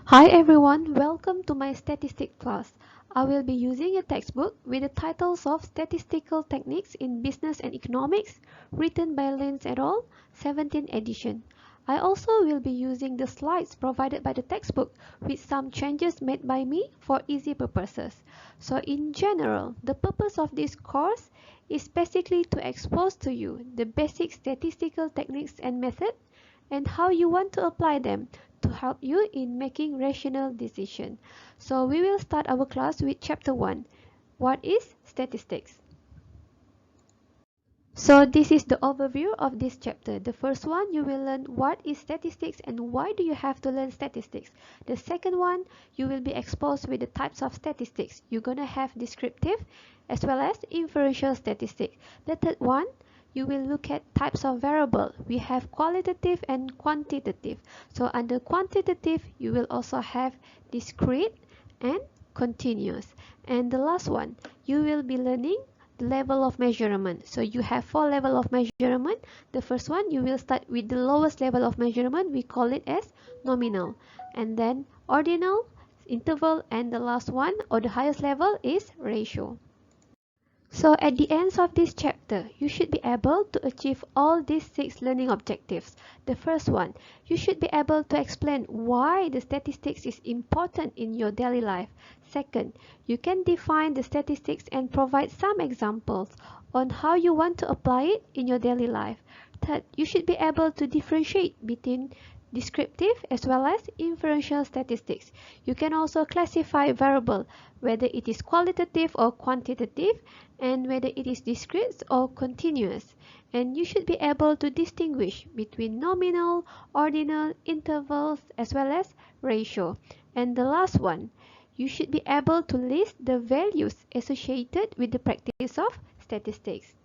Hi everyone, welcome to my statistics class. I will be using a textbook with the titles of Statistical Techniques in Business and Economics, written by Lenz et al., 17th edition. I also will be using the slides provided by the textbook with some changes made by me for easy purposes. So in general, the purpose of this course is basically to expose to you the basic statistical techniques and methods and how you want to apply them to help you in making rational decisions. So we will start our class with chapter 1. What is statistics? So this is the overview of this chapter. The first one, you will learn what is statistics and why do you have to learn statistics. The second one, you will be exposed with the types of statistics. You're gonna have descriptive as well as inferential statistics. The third one, you will look at types of variable. We have qualitative and quantitative. So under quantitative, you will also have discrete and continuous. And the last one, you will be learning level of measurement. So you have 4 level of measurement. The first one, you will start with the lowest level of measurement. We call it as nominal. And then ordinal, interval, and the last one or the highest level is ratio. So at the end of this chapter, you should be able to achieve all these 6 learning objectives. The first one, you should be able to explain why the statistics is important in your daily life. Second, you can define the statistics and provide some examples on how you want to apply it in your daily life. Third, you should be able to differentiate between descriptive as well as inferential statistics. You can also classify variable, whether it is qualitative or quantitative, and whether it is discrete or continuous. And you should be able to distinguish between nominal, ordinal, intervals, as well as ratio. And the last one, you should be able to list the values associated with the practice of statistics.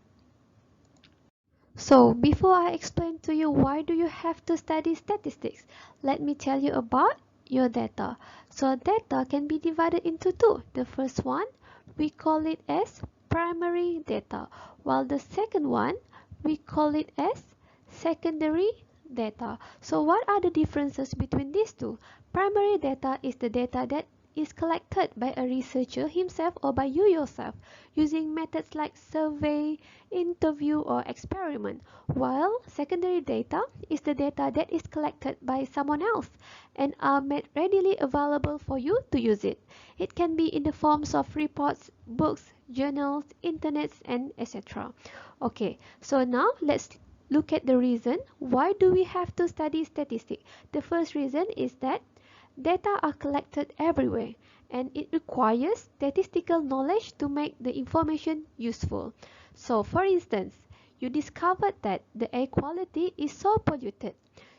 So before I explain to you why do you have to study statistics, let me tell you about your data. So data can be divided into two. The first one, we call it as primary data, while the second one, we call it as secondary data. So what are the differences between these two? Primary data is the data that is collected by a researcher himself or by you yourself using methods like survey, interview, or experiment, while secondary data is the data that is collected by someone else and are made readily available for you to use it. It can be in the forms of reports, books, journals, internets, and etc. Okay, so now let's look at the reason why do we have to study statistics. The first reason is that data are collected everywhere, and it requires statistical knowledge to make the information useful. So, for instance, you discovered that the air quality is so polluted.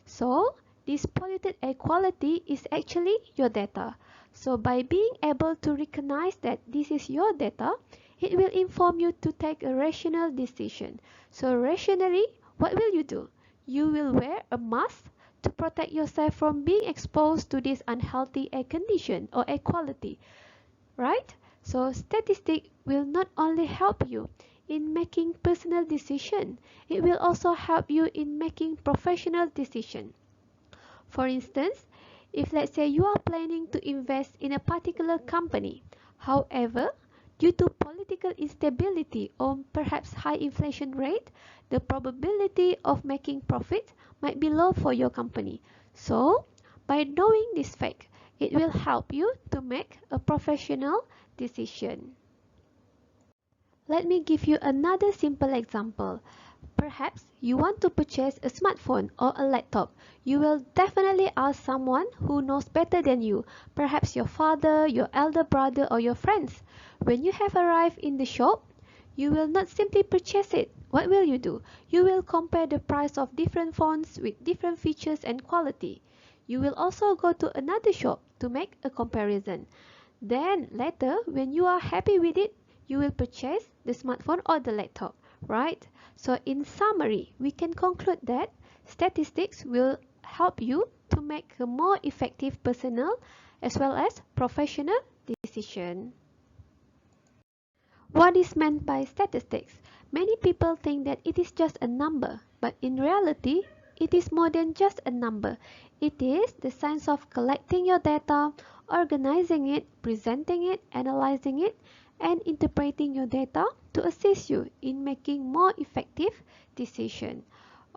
So, this polluted air quality is actually your data. So, by being able to recognize that this is your data, it will inform you to take a rational decision. So, rationally, what will you do? You will wear a mask to protect yourself from being exposed to this unhealthy air condition or air quality, right? So statistics will not only help you in making personal decision, it will also help you in making professional decision. For instance, if let's say you are planning to invest in a particular company, however, due to political instability or perhaps high inflation rate, the probability of making profit might be low for your company. So, by knowing this fact, it will help you to make a professional decision. Let me give you another simple example. Perhaps you want to purchase a smartphone or a laptop. You will definitely ask someone who knows better than you, perhaps your father, your elder brother, or your friends. When you have arrived in the shop, you will not simply purchase it. What will you do? You will compare the price of different phones with different features and quality. You will also go to another shop to make a comparison. Then later, when you are happy with it, you will purchase the smartphone or the laptop, right? So in summary, we can conclude that statistics will help you to make a more effective personal as well as professional decision. What is meant by statistics? Many people think that it is just a number, but in reality, it is more than just a number. It is the science of collecting your data, organizing it, presenting it, analyzing it, and interpreting your data to assist you in making more effective decisions.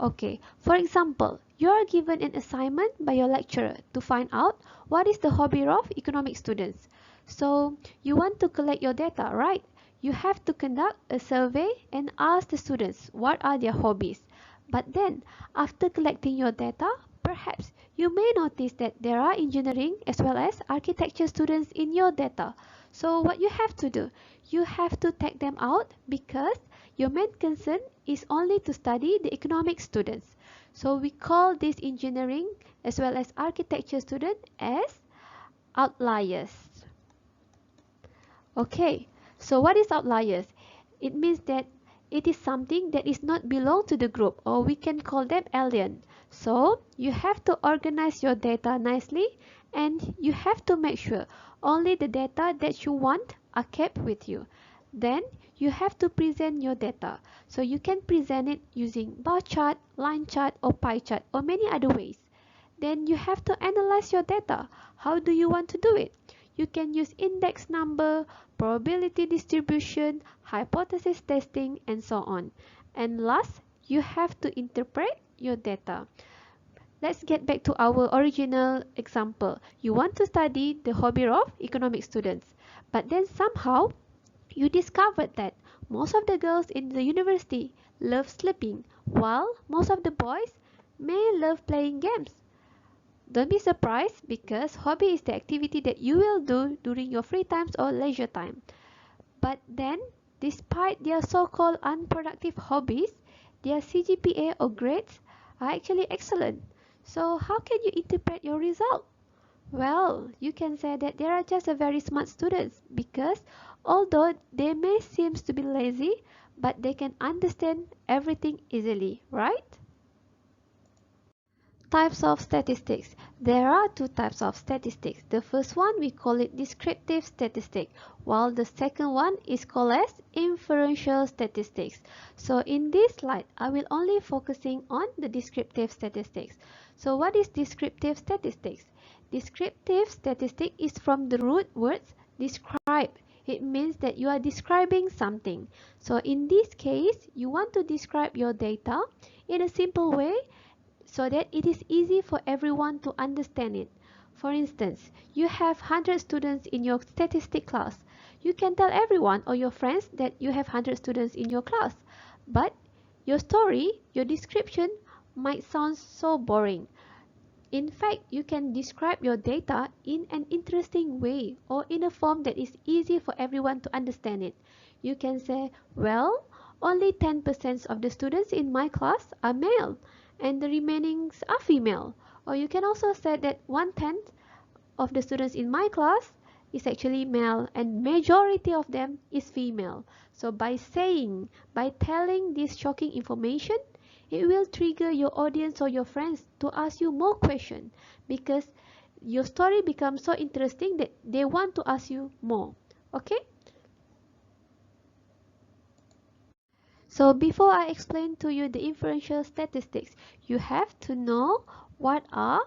Okay, for example, you are given an assignment by your lecturer to find out what is the hobby of economic students. So, you want to collect your data, right? You have to conduct a survey and ask the students what are their hobbies. But then, after collecting your data, perhaps you may notice that there are engineering as well as architecture students in your data. So what you have to do, you have to take them out because your main concern is only to study the economic students. So we call this engineering as well as architecture student as outliers. Okay, so what is outliers? It means that it is something that is not belong to the group, or we can call them alien. So you have to organize your data nicely, and you have to make sure only the data that you want are kept with you. Then you have to present your data. So you can present it using bar chart, line chart, or pie chart, or many other ways. Then you have to analyze your data. How do you want to do it? You can use index number, probability distribution, hypothesis testing, and so on. And last, you have to interpret your data. Let's get back to our original example. You want to study the hobby of economic students, but then somehow you discovered that most of the girls in the university love sleeping, while most of the boys may love playing games. Don't be surprised because hobby is the activity that you will do during your free times or leisure time. But then, despite their so-called unproductive hobbies, their CGPA or grades are actually excellent. So how can you interpret your result? Well, you can say that they are just a very smart students because although they may seem to be lazy, but they can understand everything easily, right? Types of statistics. There are two types of statistics. The first one we call it descriptive statistics, while the second one is called as inferential statistics. So in this slide, I will only focusing on the descriptive statistics. So what is descriptive statistics? Descriptive statistic is from the root words describe. It means that you are describing something. So in this case, you want to describe your data in a simple way so that it is easy for everyone to understand it. For instance, you have 100 students in your statistic class. You can tell everyone or your friends that you have 100 students in your class. But your story, your description might sound so boring. In fact, you can describe your data in an interesting way or in a form that is easy for everyone to understand it. You can say, well, only 10% of the students in my class are male and the remaining are female. Or you can also say that 1/10 of the students in my class is actually male and majority of them is female. So by telling this shocking information, it will trigger your audience or your friends to ask you more questions because your story becomes so interesting that they want to ask you more. Okay? So before I explain to you the inferential statistics, you have to know what are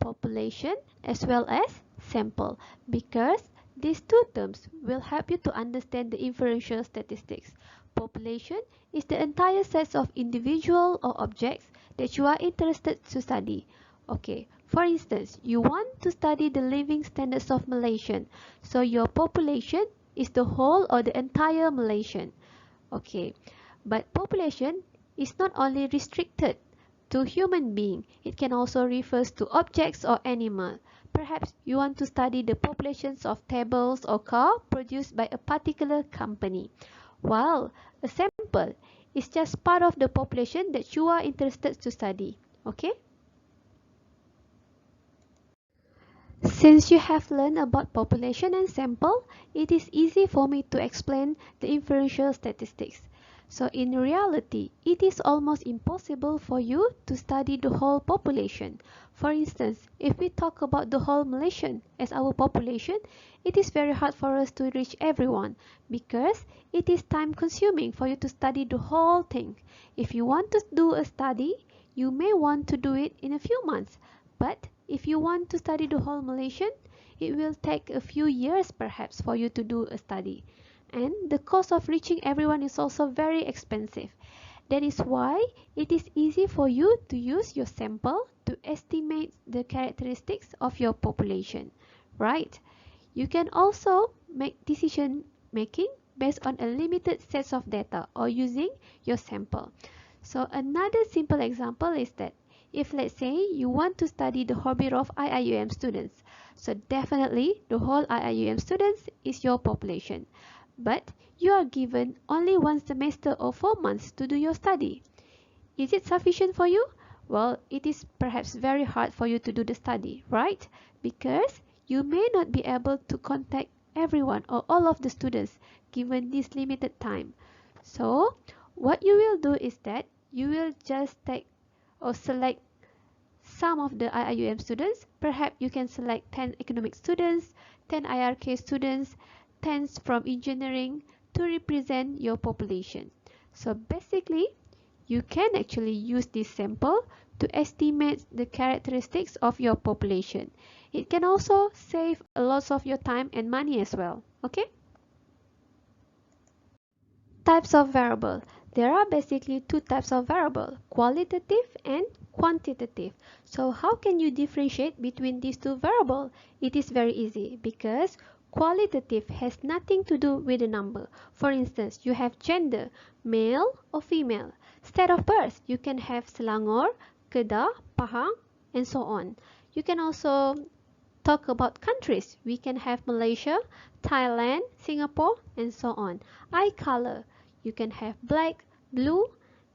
population as well as sample because these two terms will help you to understand the inferential statistics. Population is the entire set of individual or objects that you are interested to study. Okay, for instance, you want to study the living standards of Malaysian. So your population is the whole or the entire Malaysian. Okay, but population is not only restricted to human being, it can also refer to objects or animals. Perhaps you want to study the populations of tables or car produced by a particular company. While a sample is just part of the population that you are interested to study. Okay? Since you have learned about population and sample, it is easy for me to explain the inferential statistics. So in reality, it is almost impossible for you to study the whole population. For instance, if we talk about the whole Malaysian as our population, it is very hard for us to reach everyone because it is time consuming for you to study the whole thing. If you want to do a study, you may want to do it in a few months, but if you want to study the whole Malaysian, it will take a few years perhaps for you to do a study. And the cost of reaching everyone is also very expensive. That is why it is easy for you to use your sample to estimate the characteristics of your population, right? You can also make decision making based on a limited set of data or using your sample. So another simple example is that if let's say you want to study the hobby of IIUM students, so definitely the whole IIUM students is your population. But you are given only 1 semester or 4 months to do your study. Is it sufficient for you? Well, it is perhaps very hard for you to do the study, right? Because you may not be able to contact everyone or all of the students given this limited time. So, what you will do is that you will just take or select some of the IIUM students. Perhaps you can select 10 economic students, 10 IRK students, 10 from engineering to represent your population. So basically, you can actually use this sample to estimate the characteristics of your population. It can also save a lot of your time and money as well. Okay? Types of variable. There are basically two types of variable, qualitative and quantitative. So how can you differentiate between these two variables? It is very easy because qualitative has nothing to do with the number. For instance, you have gender, male or female. State of birth, you can have Selangor, Kedah, Pahang, and so on. You can also talk about countries. We can have Malaysia, Thailand, Singapore, and so on. Eye color, you can have black, blue,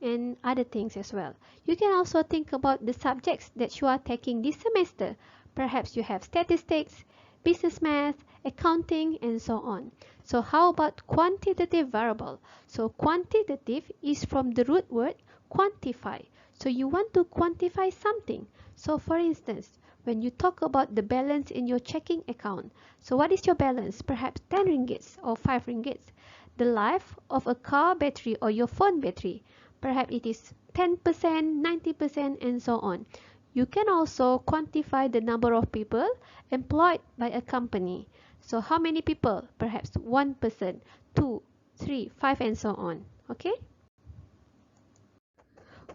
and other things as well. You can also think about the subjects that you are taking this semester. Perhaps you have statistics, business math, accounting, and so on. So how about quantitative variable? So quantitative is from the root word quantify. So you want to quantify something. So for instance, when you talk about the balance in your checking account, so what is your balance? Perhaps 10 ringgits or 5 ringgits. The life of a car battery or your phone battery, perhaps it is 10%, 90%, and so on. You can also quantify the number of people employed by a company. So how many people? Perhaps 1%, 2, 3, 5, and so on. Okay?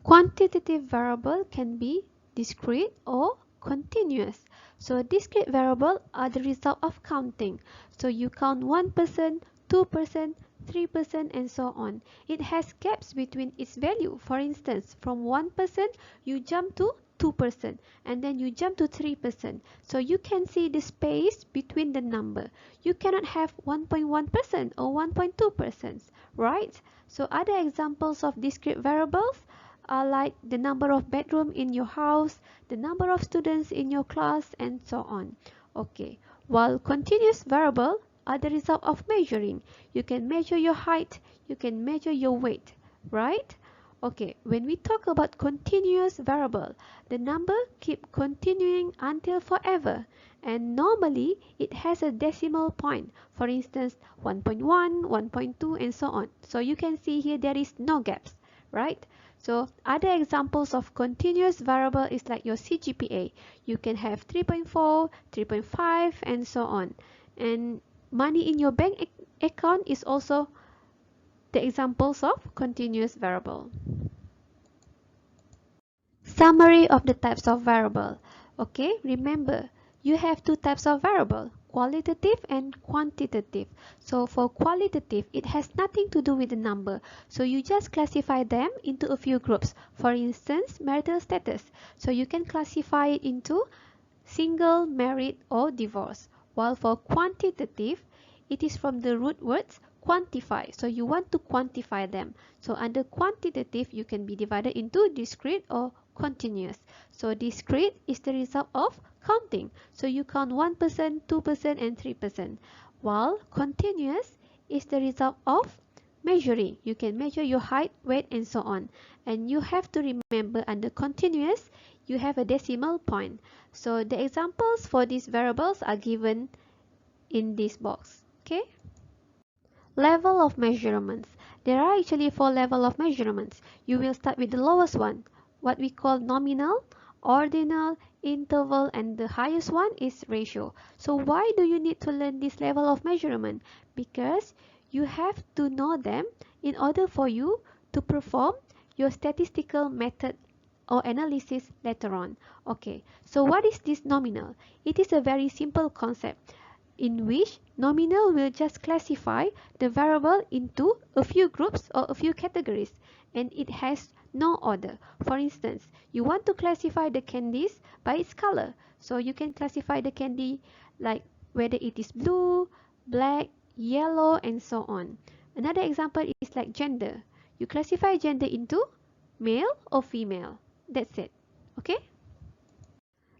Quantitative variable can be discrete or continuous. So discrete variable are the result of counting. So you count 1%, 2%, 3%, and so on. It has gaps between its value. For instance, from 1% you jump to 2% and then you jump to 3%. So you can see the space between the number. You cannot have 1.1% or 1.2%, right? So other examples of discrete variables are like the number of bedroom in your house, the number of students in your class, and so on. Okay, while continuous variable are the result of measuring. You can measure your height, you can measure your weight, right? Okay, when we talk about continuous variable, the number keep continuing until forever, and normally it has a decimal point. For instance, 1.1, 1.2, and so on. So you can see here there is no gaps, right? So other examples of continuous variable is like your CGPA. You can have 3.4, 3.5, and so on. And money in your bank account is also the examples of continuous variable. Summary of the types of variable. Okay, remember, you have two types of variable, qualitative and quantitative. So for qualitative, it has nothing to do with the number. So you just classify them into a few groups. For instance, marital status. So you can classify it into single, married, or divorce. While for quantitative, it is from the root words quantify. So you want to quantify them. So under quantitative, you can be divided into discrete or continuous. So discrete is the result of counting. So you count 1%, 2%, and 3%. While continuous is the result of measuring. You can measure your height, weight, and so on. And you have to remember under continuous, you have a decimal point. So the examples for these variables are given in this box. Okay? Level of measurements. There are actually 4 levels of measurements. You will start with the lowest one, what we call nominal, ordinal, interval, and the highest one is ratio. So why do you need to learn this level of measurement? Because you have to know them in order for you to perform your statistical method or analysis later on. Okay, so what is this nominal? It is a very simple concept in which nominal will just classify the variable into a few groups or a few categories, and it has no order. For instance, you want to classify the candies by its color, so you can classify the candy like whether it is blue, black, yellow, and so on. Another example is like gender. You classify gender into male or female. That's it. Okay?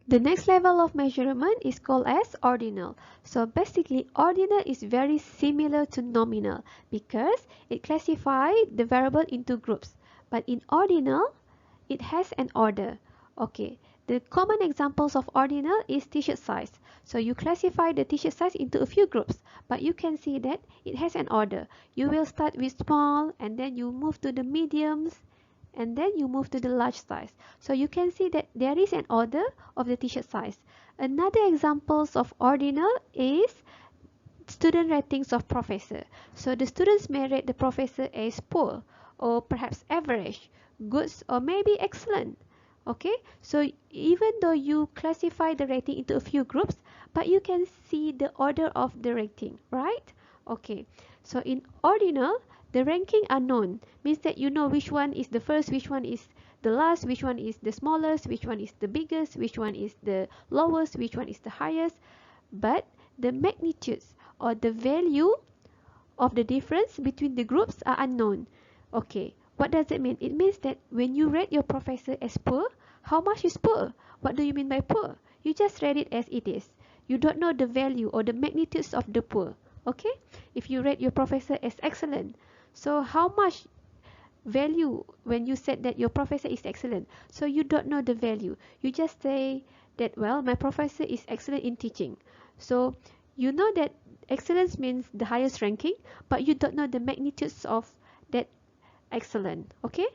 The next level of measurement is called as ordinal. So basically, ordinal is very similar to nominal because it classifies the variable into groups. But in ordinal, it has an order. Okay, the common examples of ordinal is t-shirt size. So you classify the t-shirt size into a few groups, but you can see that it has an order. You will start with small, and then you move to the mediums, and then you move to the large size. So you can see that there is an order of the t-shirt size. Another examples of ordinal is student ratings of professor. So the students may rate the professor as poor or perhaps average, good or maybe excellent. Okay, so even though you classify the rating into a few groups, but you can see the order of the rating, right? Okay, so in ordinal, the ranking are known, means that you know which one is the first, which one is the last, which one is the smallest, which one is the biggest, which one is the lowest, which one is the highest. But the magnitudes or the value of the difference between the groups are unknown. Okay, what does it mean? It means that when you rate your professor as poor, how much is poor? What do you mean by poor? You just rate it as it is. You don't know the value or the magnitudes of the poor. Okay, if you rate your professor as excellent, so how much value when you said that your professor is excellent? So you don't know the value. You just say that, well, my professor is excellent in teaching. So you know that excellence means the highest ranking, but you don't know the magnitudes of that excellent. Okay,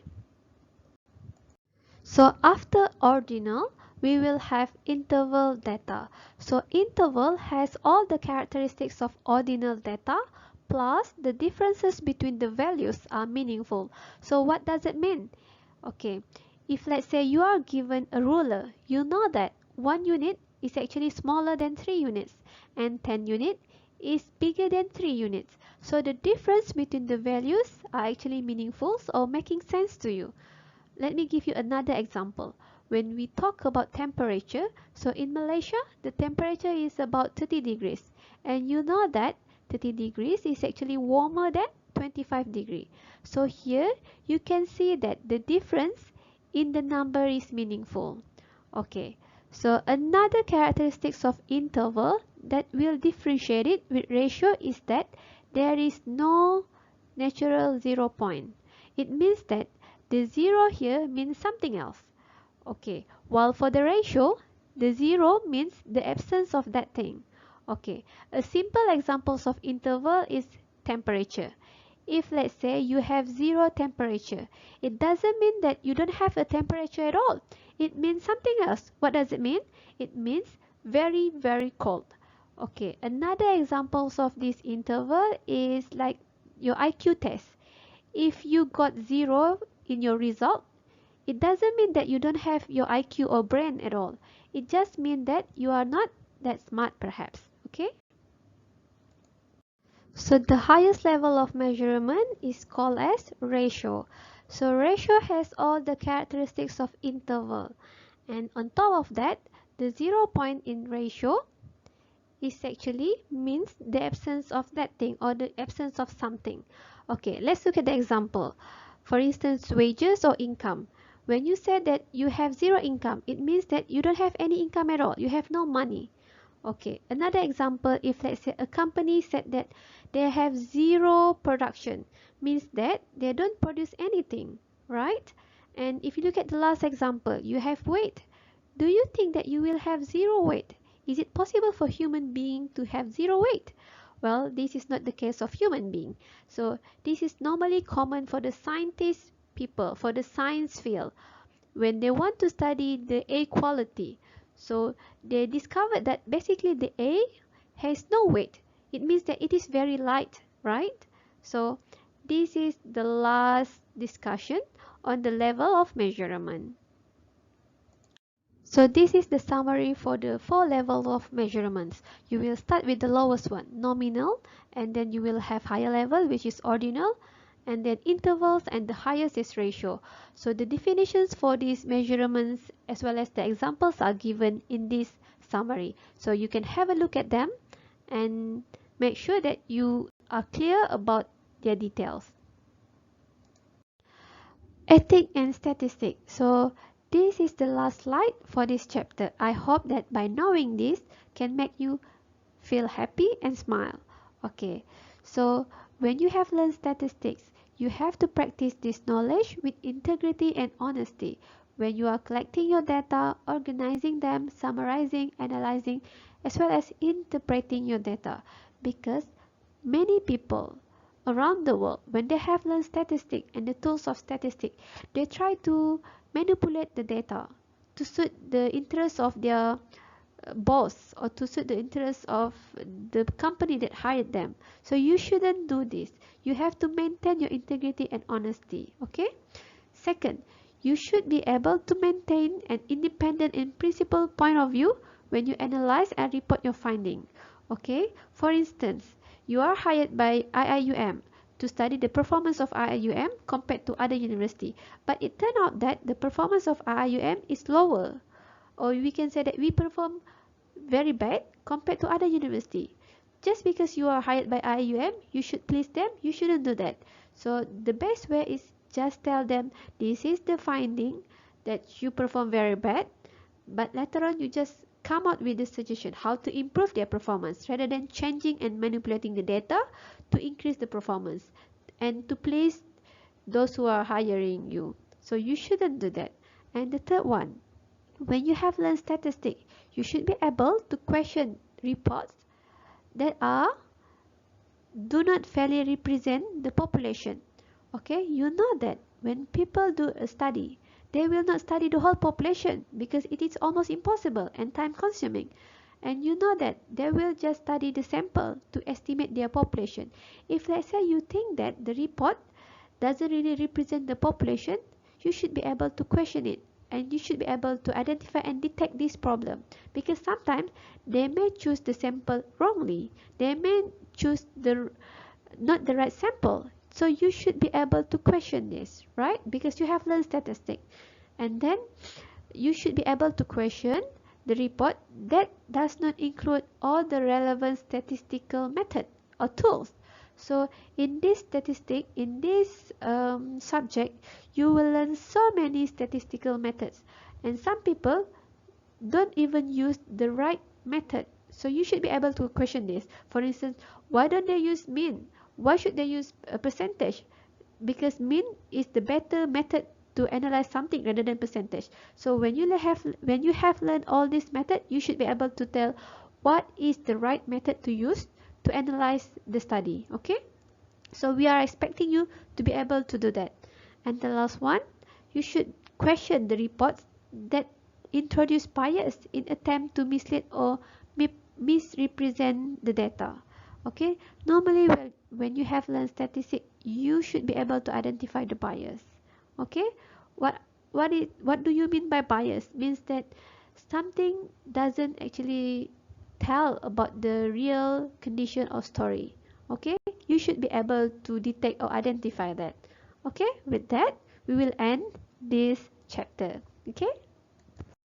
so after ordinal, we will have interval data. So interval has all the characteristics of ordinal data, plus the differences between the values are meaningful. So what does it mean? Okay, if let's say you are given a ruler, you know that 1 unit is actually smaller than 3 units, and 10 unit is bigger than 3 units. So the difference between the values are actually meaningful or making sense to you. Let me give you another example. When we talk about temperature, so in Malaysia, the temperature is about 30 degrees. And you know that 30 degrees is actually warmer than 25 degrees. So here, you can see that the difference in the number is meaningful. Okay, so another characteristics of interval that will differentiate it with ratio is that there is no natural 0 point. It means that the 0 here means something else. Okay, while for the ratio, the 0 means the absence of that thing. Okay, a simple example of interval is temperature. If let's say you have 0 temperature, it doesn't mean that you don't have a temperature at all. It means something else. What does it mean? It means very, very cold. Okay, another examples of this interval is like your IQ test. If you got 0 in your result, it doesn't mean that you don't have your IQ or brain at all. It just means that you are not that smart perhaps. Okay? So the highest level of measurement is called as ratio. So ratio has all the characteristics of interval. And on top of that, the 0 point in ratio is actually means the absence of that thing or the absence of something. Okay, let's look at the example. For instance, wages or income. When you say that you have 0 income, it means that you don't have any income at all. You have no money. Okay, another example, if let's say a company said that they have 0 production, means that they don't produce anything, right? And if you look at the last example, you have weight. Do you think that you will have 0 weight? Is it possible for human being to have 0 weight? Well, this is not the case of human being. So this is normally common for the scientist people, for the science field. when they want to study the A quality. So they discovered that basically the A has no weight. It means that it is very light, right? So this is the last discussion on the level of measurement. So this is the summary for the 4 levels of measurements. You will start with the lowest one, nominal, and then you will have higher level, which is ordinal, and then intervals, and the highest is ratio. So the definitions for these measurements as well as the examples are given in this summary. So you can have a look at them and make sure that you are clear about their details. Ethics and statistics. So this is the last slide for this chapter. I hope that by knowing this can make you feel happy and smile. Okay, so when you have learned statistics, you have to practice this knowledge with integrity and honesty. When you are collecting your data, organizing them, summarizing, analyzing, as well as interpreting your data. Because many people around the world, when they have learned statistics and the tools of statistics, they try to manipulate the data to suit the interests of their boss or to suit the interests of the company that hired them. So you shouldn't do this. You have to maintain your integrity and honesty. Okay? Second, you should be able to maintain an independent and principled point of view when you analyze and report your finding. Okay? For instance, you are hired by IIUM to study the performance of IIUM compared to other university, but it turned out that the performance of IIUM is lower, or we can say that we perform very bad compared to other university. Just because you are hired by IIUM, you should please them. You shouldn't do that. So the best way is just tell them this is the finding, that you perform very bad, but later on you just come out with the suggestion how to improve their performance rather than changing and manipulating the data to increase the performance and to please those who are hiring you. So you shouldn't do that. And the third one, when you have learned statistics, you should be able to question reports that do not fairly represent the population. Okay, you know that when people do a study, they will not study the whole population because it is almost impossible and time consuming. And you know that they will just study the sample to estimate their population. If let's say you think that the report doesn't really represent the population, you should be able to question it, and you should be able to identify and detect this problem, because sometimes they may choose the sample wrongly, they may choose the not the right sample. So you should be able to question this, right? Because you have learned statistics. And then you should be able to question the report that does not include all the relevant statistical method or tools. So in this subject, you will learn so many statistical methods, and some people don't even use the right method. So you should be able to question this. For instance, why don't they use mean? Why should they use a percentage? Because mean is the better method to analyze something rather than percentage. So when you have learned all this method, you should be able to tell what is the right method to use to analyze the study. Okay? So we are expecting you to be able to do that. And the last one, you should question the reports that introduce bias in attempt to mislead or misrepresent the data. Okay, normally when you have learned statistics, you should be able to identify the bias. Okay, what do you mean by bias? Means that something doesn't actually tell about the real condition or story. Okay, you should be able to detect or identify that. Okay, with that we will end this chapter. Okay.